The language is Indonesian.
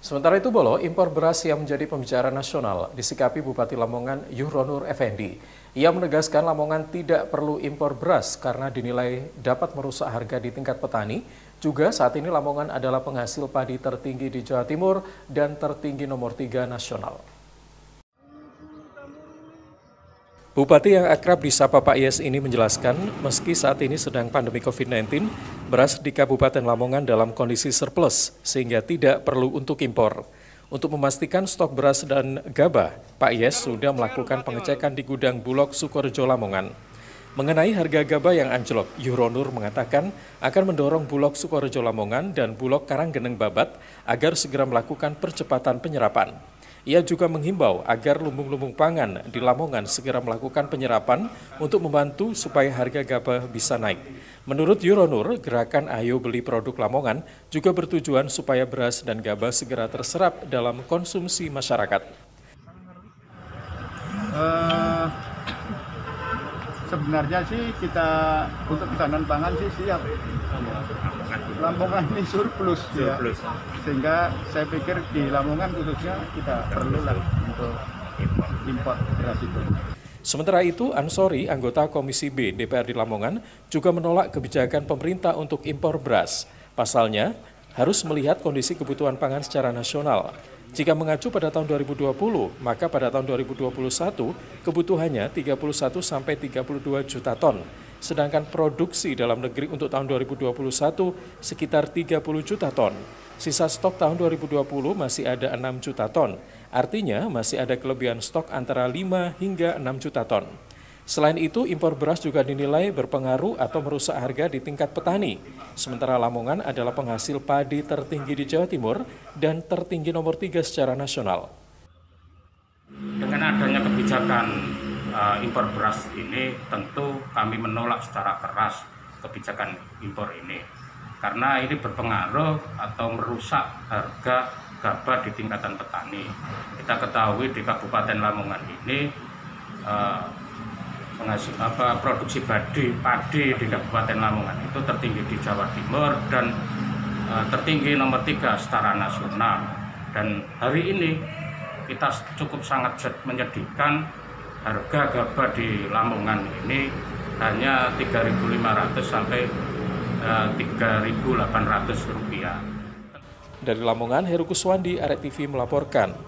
Sementara itu, Bolo, impor beras yang menjadi pembicaraan nasional disikapi Bupati Lamongan Yuhronur Effendi. Ia menegaskan Lamongan tidak perlu impor beras karena dinilai dapat merusak harga di tingkat petani. Juga saat ini Lamongan adalah penghasil padi tertinggi di Jawa Timur dan tertinggi nomor 3 nasional. Bupati yang akrab disapa Pak Yes ini menjelaskan, meski saat ini sedang pandemi COVID-19, beras di Kabupaten Lamongan dalam kondisi surplus, sehingga tidak perlu untuk impor. Untuk memastikan stok beras dan gabah, Pak Yes sudah melakukan pengecekan di gudang Bulog Sukorejo Lamongan. Mengenai harga gabah yang anjlok, Yuhronur mengatakan akan mendorong Bulog Sukorejo Lamongan dan Bulog Karanggeneng Babat agar segera melakukan percepatan penyerapan. Ia juga menghimbau agar lumbung-lumbung pangan di Lamongan segera melakukan penyerapan untuk membantu supaya harga gabah bisa naik. Menurut Yuhronur, gerakan Ayo Beli Produk Lamongan juga bertujuan supaya beras dan gabah segera terserap dalam konsumsi masyarakat. Sebenarnya sih kita untuk ketahanan pangan sih siap. Lamongan ini surplus ya, sehingga saya pikir di Lamongan khususnya kita perlu lah untuk impor beras itu. Sementara itu, Ansori, anggota Komisi B DPRD Lamongan, juga menolak kebijakan pemerintah untuk impor beras. Pasalnya, harus melihat kondisi kebutuhan pangan secara nasional. Jika mengacu pada tahun 2020, maka pada tahun 2021 kebutuhannya 31 sampai 32 juta ton. Sedangkan produksi dalam negeri untuk tahun 2021 sekitar 30 juta ton. Sisa stok tahun 2020 masih ada 6 juta ton. Artinya masih ada kelebihan stok antara 5 hingga 6 juta ton. Selain itu, impor beras juga dinilai berpengaruh atau merusak harga di tingkat petani. Sementara Lamongan adalah penghasil padi tertinggi di Jawa Timur dan tertinggi nomor 3 secara nasional. Dengan adanya kebijakan impor beras ini, tentu kami menolak secara keras kebijakan impor ini. Karena ini berpengaruh atau merusak harga gabah di tingkatan petani. Kita ketahui di Kabupaten Lamongan ini, produksi padi di Kabupaten Lamongan itu tertinggi di Jawa Timur dan tertinggi nomor 3 secara nasional. Dan hari ini kita cukup sangat menyedihkan, harga gabah di Lamongan ini hanya 3.500 sampai 3.800 rupiah. Dari Lamongan, Heru Kuswandi, Arek TV melaporkan.